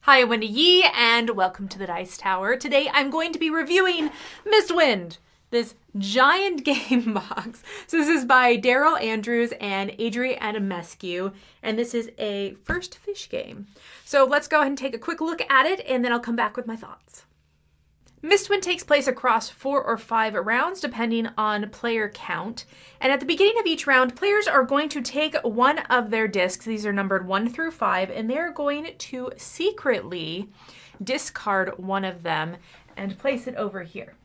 Hi, Wendy Yi, and welcome to the Dice Tower. Today I'm going to be reviewing Mistwind, this giant game box. So this is by Daryl Andrews and Adri Adamescu, and this is a first fish game. So let's go ahead and take a quick look at it, and then I'll come back with my thoughts. Mistwind takes place across 4 or 5 rounds, depending on player count. And at the beginning of each round, players are going to take one of their discs. These are numbered 1 through 5, and they're going to secretly discard one of them and place it over here.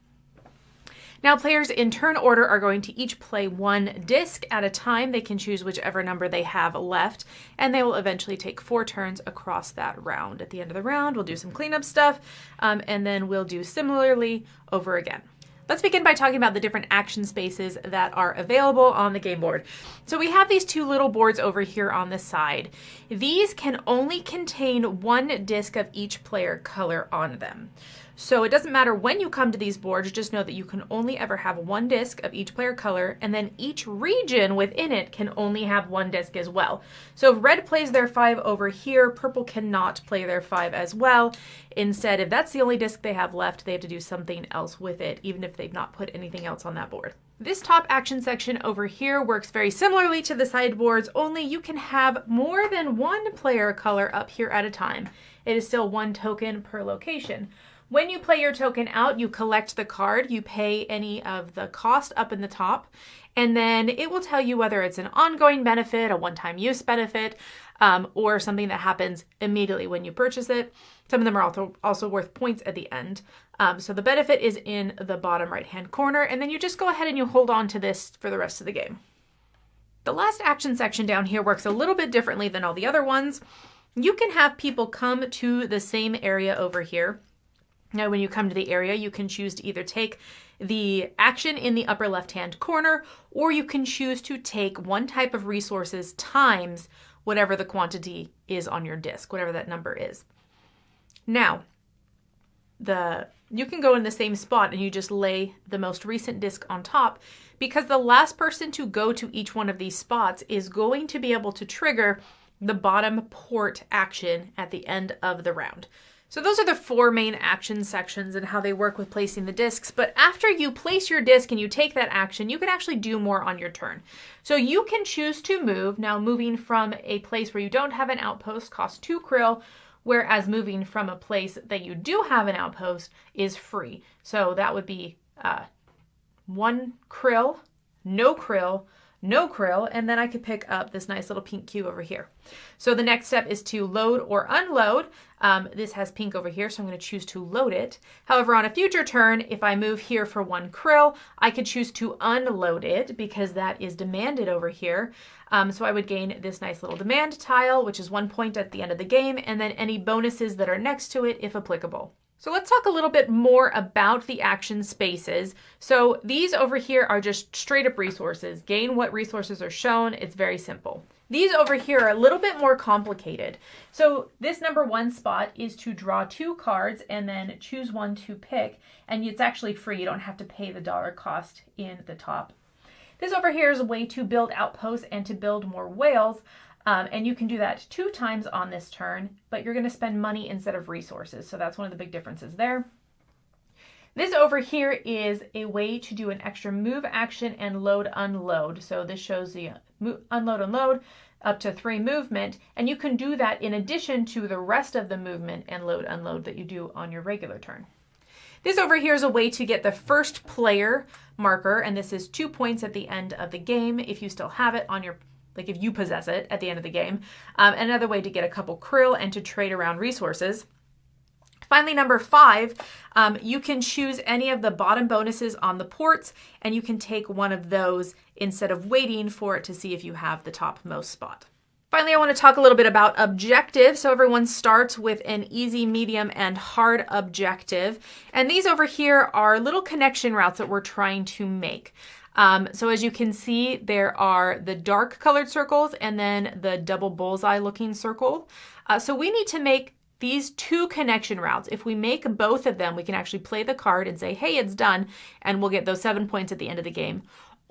Now, players in turn order are going to each play one disc at a time. They can choose whichever number they have left, and they will eventually take 4 turns across that round. At the end of the round, we'll do some cleanup stuff, and then we'll do similarly over again. Let's begin by talking about the different action spaces that are available on the game board. So we have these 2 little boards over here on the side. These can only contain 1 disc of each player color on them. So it doesn't matter when you come to these boards, just know that you can only ever have 1 disc of each player color, and then each region within it can only have 1 disc as well. So if red plays their 5 over here, purple cannot play their 5 as well. Instead, if that's the only disc they have left, they have to do something else with it, even if they've not put anything else on that board. This top action section over here works very similarly to the sideboards, only you can have more than 1 player color up here at a time. It is still 1 token per location. When you play your token out, you collect the card, you pay any of the cost up in the top, and then it will tell you whether it's an ongoing benefit, a one-time use benefit, or something that happens immediately when you purchase it. Some of them are also worth points at the end. So the benefit is in the bottom right-hand corner, and then you just go ahead and you hold on to this for the rest of the game. The last action section down here works a little bit differently than all the other ones. You can have people come to the same area over here. Now, when you come to the area, you can choose to either take the action in the upper left-hand corner, or you can choose to take 1 type of resources times whatever the quantity is on your disc, whatever that number is. Now, you can go in the same spot and you just lay the most recent disc on top, because the last person to go to each one of these spots is going to be able to trigger the bottom port action at the end of the round. So those are the 4 main action sections and how they work with placing the discs. But after you place your disc and you take that action, you can actually do more on your turn. So you can choose to move. Now, moving from a place where you don't have an outpost costs 2 krill, whereas moving from a place that you do have an outpost is free. So that would be 1 krill, no krill, no krill, and then I could pick up this nice little pink cube over here. So the next step is to load or unload. This has pink over here, so I'm going to choose to load it. However, on a future turn, if I move here for 1 krill, I could choose to unload it because that is demanded over here. So I would gain this nice little demand tile, which is 1 point at the end of the game, and then any bonuses that are next to it if applicable. So let's talk a little bit more about the action spaces. So these over here are just straight up resources. Gain what resources are shown. It's very simple. These over here are a little bit more complicated. So this number 1 spot is to draw 2 cards and then choose one to pick. And it's actually free. You don't have to pay the dollar cost in the top. This over here is a way to build outposts and to build more whales. And you can do that 2 times on this turn, but you're going to spend money instead of resources. So that's one of the big differences there. This over here is a way to do an extra move action and load unload. So this shows the unload unload up to 3 movement, and you can do that in addition to the rest of the movement and load unload that you do on your regular turn. This over here is a way to get the first player marker, and this is 2 points at the end of the game if you still have it on your, like if you possess it at the end of the game. Another way to get a couple krill and to trade around resources. Finally, number 5, you can choose any of the bottom bonuses on the ports, and you can take one of those instead of waiting for it to see if you have the topmost spot. Finally, I want to talk a little bit about objectives. So everyone starts with an easy, medium, and hard objective. And these over here are little connection routes that we're trying to make. So as you can see, there are the dark colored circles and then the double bullseye looking circle. So we need to make these 2 connection routes. If we make both of them, we can actually play the card and say, hey, it's done, and we'll get those 7 points at the end of the game.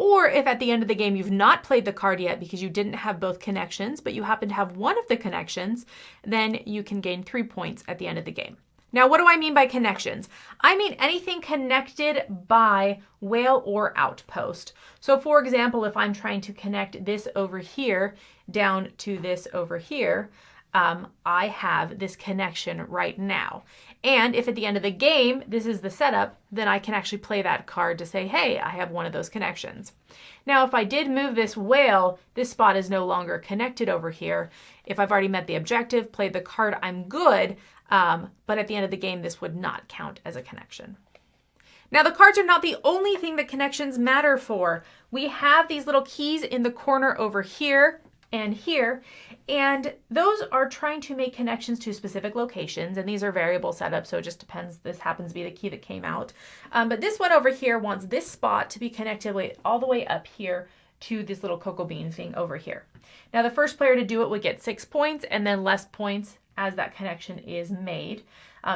Or if at the end of the game you've not played the card yet because you didn't have both connections, but you happen to have one of the connections, then you can gain 3 points at the end of the game. Now, what do I mean by connections? I mean anything connected by whale or outpost. So for example, if I'm trying to connect this over here down to this over here, I have this connection right now. And if at the end of the game, this is the setup, then I can actually play that card to say, hey, I have one of those connections. Now, if I did move this whale, this spot is no longer connected over here. If I've already met the objective, played the card, I'm good. But at the end of the game, this would not count as a connection. Now, the cards are not the only thing that connections matter for. We have these little keys in the corner over here and here, and those are trying to make connections to specific locations, and these are variable setups, so it just depends. This happens to be the key that came out. But this one over here wants this spot to be connected all the way up here to this little cocoa bean thing over here. Now, the first player to do it would get 6 points, and then less points as that connection is made.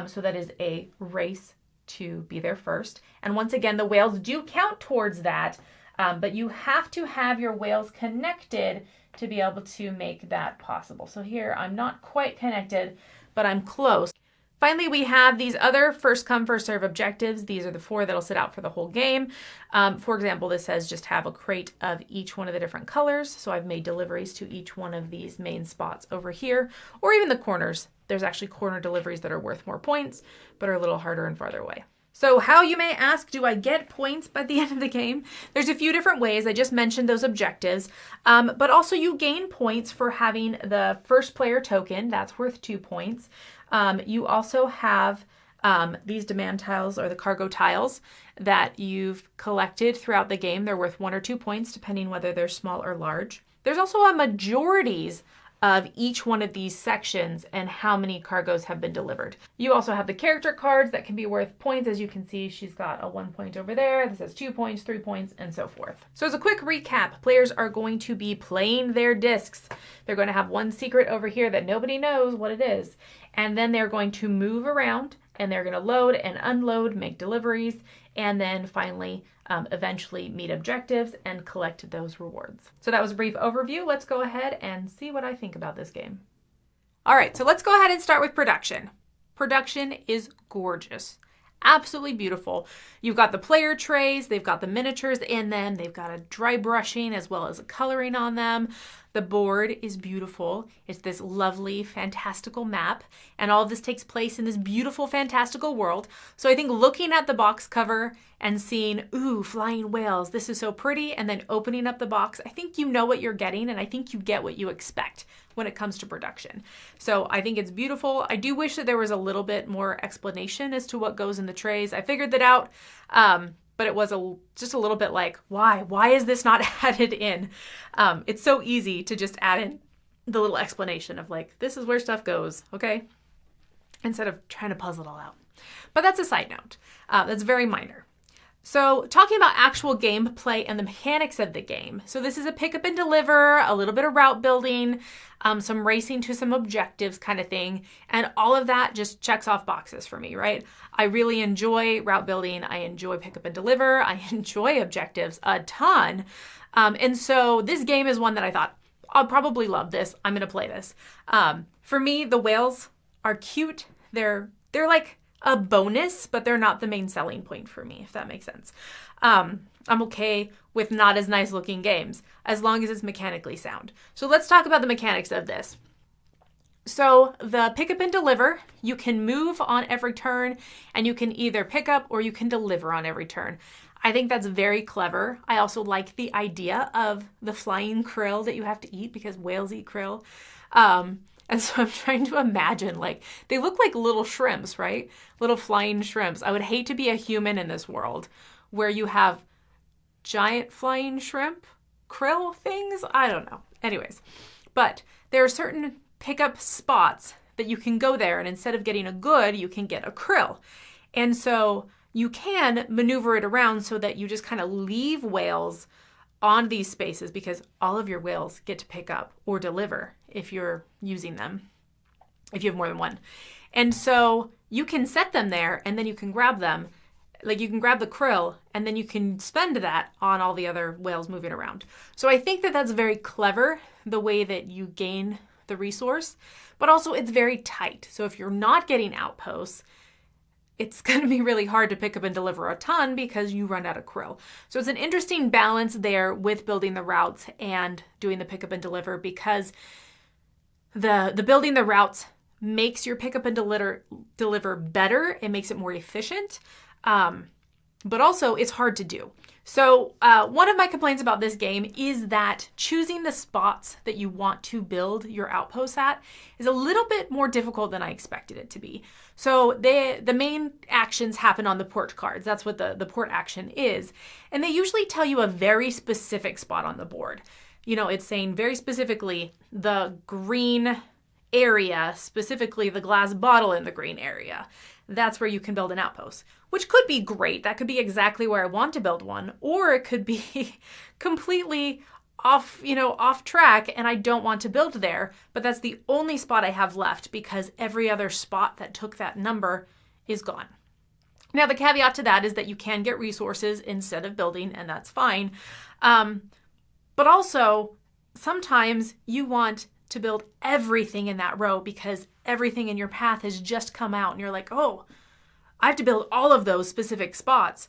So that is a race to be there first. And once again, the whales do count towards that, but you have to have your whales connected to be able to make that possible. So here, I'm not quite connected, but I'm close. Finally, we have these other first come, first serve objectives. These are the 4 that'll sit out for the whole game. For example, this says just have a crate of each one of the different colors. So I've made deliveries to each one of these main spots over here, or even the corners. There's actually corner deliveries that are worth more points, but are a little harder and farther away. So how, you may ask, do I get points by the end of the game? There's a few different ways. I just mentioned those objectives, but also you gain points for having the first player token. That's worth 2 points. You also have these demand tiles or the cargo tiles that you've collected throughout the game. They're worth 1 or 2 points, depending whether they're small or large. There's also a majorities of each one of these sections and how many cargoes have been delivered. You also have the character cards that can be worth points. As you can see, she's got a 1 point over there. This has 2 points, 3 points, and so forth. So as a quick recap, players are going to be playing their discs. They're going to have one secret over here that nobody knows what it is. And then they're going to move around and they're going to load and unload, make deliveries, and then finally eventually meet objectives and collect those rewards. So that was a brief overview. Let's go ahead and see what I think about this game. All right, so let's go ahead and start with production. Production is gorgeous. Absolutely beautiful. You've got the player trays, they've got the miniatures in them, they've got a dry brushing as well as a coloring on them. The board is beautiful. It's this lovely, fantastical map, and all of this takes place in this beautiful, fantastical world. So I think looking at the box cover and seeing, ooh, flying whales, this is so pretty, and then opening up the box, I think you know what you're getting, and I think you get what you expect when it comes to production. So I think it's beautiful. I do wish that there was a little bit more explanation as to what goes in the trays. I figured that out, but it was just a little bit like, why? Why is this not added in? It's so easy to just add in the little explanation of like, this is where stuff goes, okay? Instead of trying to puzzle it all out. But that's a side note. That's very minor. So talking about actual gameplay and the mechanics of the game. So this is a pick up and deliver, a little bit of route building, some racing to some objectives kind of thing. And all of that just checks off boxes for me, right? I really enjoy route building. I enjoy pick up and deliver. I enjoy objectives a ton. And so this game is one that I thought, I'll probably love this. I'm going to play this. For me, the whales are cute. They're like a bonus, but they're not the main selling point for me, if that makes sense. I'm okay with not as nice looking games, as long as it's mechanically sound. So let's talk about the mechanics of this. So the pick up and deliver, you can move on every turn, and you can either pick up or you can deliver on every turn. I think that's very clever. I also like the idea of the flying krill that you have to eat because whales eat krill. And so I'm trying to imagine, like, they look like little shrimps, right? Little flying shrimps. I would hate to be a human in this world where you have giant flying shrimp krill things. I don't know. Anyways, but there are certain pickup spots that you can go there, and instead of getting a good, you can get a krill. And so you can maneuver it around so that you just kind of leave whales on these spaces, because all of your whales get to pick up or deliver if you're using them, if you have more than one. And so you can set them there and then you can grab them like you can grab the krill and then you can spend that on all the other whales moving around. So I think that that's very clever, the way that you gain the resource, but also it's very tight. So if you're not getting outposts, it's going to be really hard to pick up and deliver a ton because you run out of krill. So it's an interesting balance there with building the routes and doing the pick up and deliver, because the building the routes makes your pick up and deliver better. It makes it more efficient, but also it's hard to do. So one of my complaints about this game is that choosing the spots that you want to build your outposts at is a little bit more difficult than I expected it to be. So the main actions happen on the port cards. That's what the port action is. And they usually tell you a very specific spot on the board. You know, it's saying very specifically the green area, specifically the glass bottle in the green area. That's where you can build an outpost, which could be great. That could be exactly where I want to build one, or it could be completely off track and I don't want to build there, but that's the only spot I have left because every other spot that took that number is gone. Now, the caveat to that is that you can get resources instead of building, and that's fine. But also, sometimes you want to build everything in that row because everything in your path has just come out and you're like, oh, I have to build all of those specific spots,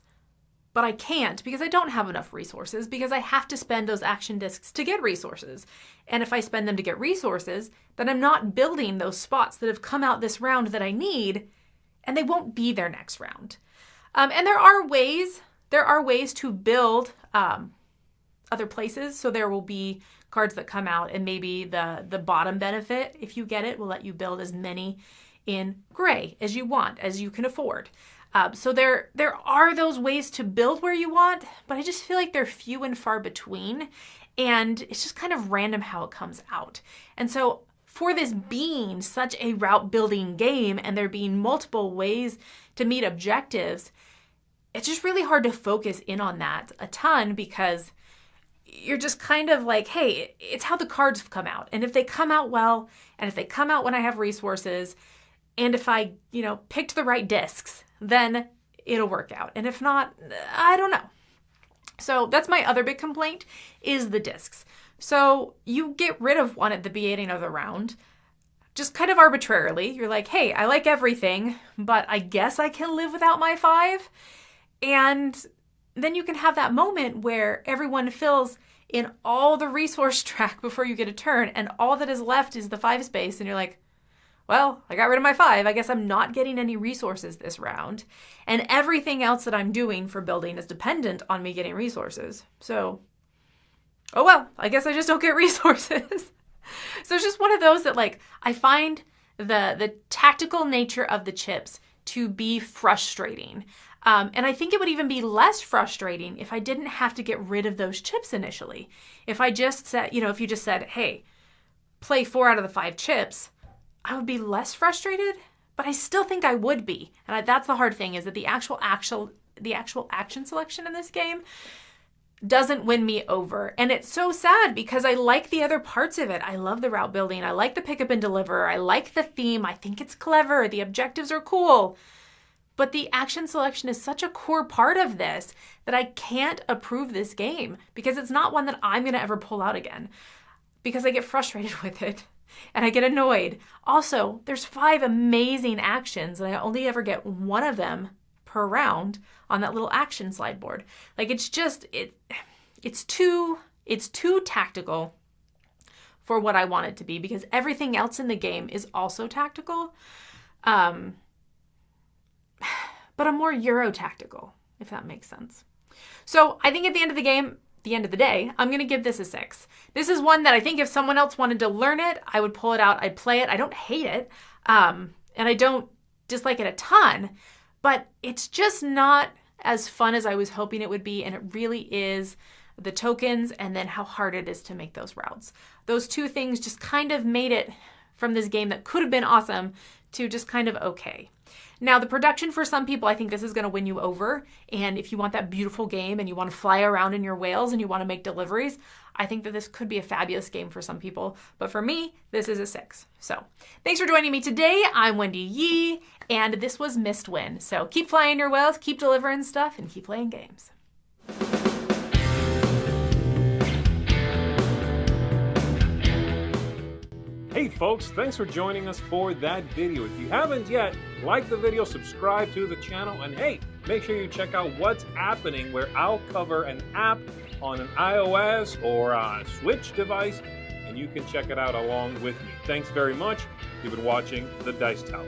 but I can't because I don't have enough resources, because I have to spend those action discs to get resources. And if I spend them to get resources, then I'm not building those spots that have come out this round that I need, and they won't be there next round. And there are ways to build other places. So there will be cards that come out, and maybe the bottom benefit, if you get it, will let you build as many in gray as you want, as you can afford. So there are those ways to build where you want, but I just feel like they're few and far between, and it's just kind of random how it comes out. And so for this being such a route building game and there being multiple ways to meet objectives, it's just really hard to focus in on that a ton, because you're just kind of like, hey, it's how the cards come out. And if they come out well, and if they come out when I have resources, and if I, picked the right discs, then it'll work out. And if not, I don't know. So that's my other big complaint, is the discs. So you get rid of one at the beginning of the round, just kind of arbitrarily. You're like, hey, I like everything, but I guess I can live without my 5. And then you can have that moment where everyone fills in all the resource track before you get a turn, and all that is left is the 5 space, and you're like, well, I got rid of my 5. I guess I'm not getting any resources this round, and everything else that I'm doing for building is dependent on me getting resources. So, oh well, I guess I just don't get resources. So it's just one of those that, like, I find the tactical nature of the chips to be frustrating. And I think it would even be less frustrating if I didn't have to get rid of those chips initially. If I just said, if you just said, hey, play 4 out of the 5 chips, I would be less frustrated, but I still think I would be. And that's the hard thing, is that the actual action selection in this game doesn't win me over. And it's so sad because I like the other parts of it. I love the route building. I like the pick up and deliver. I like the theme. I think it's clever. The objectives are cool. But the action selection is such a core part of this that I can't approve this game, because it's not one that I'm going to ever pull out again, because I get frustrated with it and I get annoyed. Also, there's 5 amazing actions and I only ever get one of them per round on that little action slide board. Like, it's just, it's too tactical for what I want it to be, because everything else in the game is also tactical. But I'm more Euro tactical, if that makes sense. So I think at the end of the day, I'm going to give this a 6. This is one that I think if someone else wanted to learn it, I would pull it out. I'd play it. I don't hate it. And I don't dislike it a ton, but it's just not as fun as I was hoping it would be. And it really is the tokens and then how hard it is to make those routes. Those 2 things just kind of made it from this game that could have been awesome to just kind of okay. Now, the production, for some people, I think this is going to win you over. And if you want that beautiful game and you want to fly around in your whales and you want to make deliveries, I think that this could be a fabulous game for some people, but for me, this is a 6. So thanks for joining me today. I'm Wendy Yi, and this was Mistwind. So keep flying your whales, keep delivering stuff, and keep playing games. Hey folks, thanks for joining us for that video. If you haven't yet, like the video, subscribe to the channel, and hey, make sure you check out what's happening, where I'll cover an app on an iOS or a Switch device, and you can check it out along with me. Thanks very much. You've been watching The Dice Tower.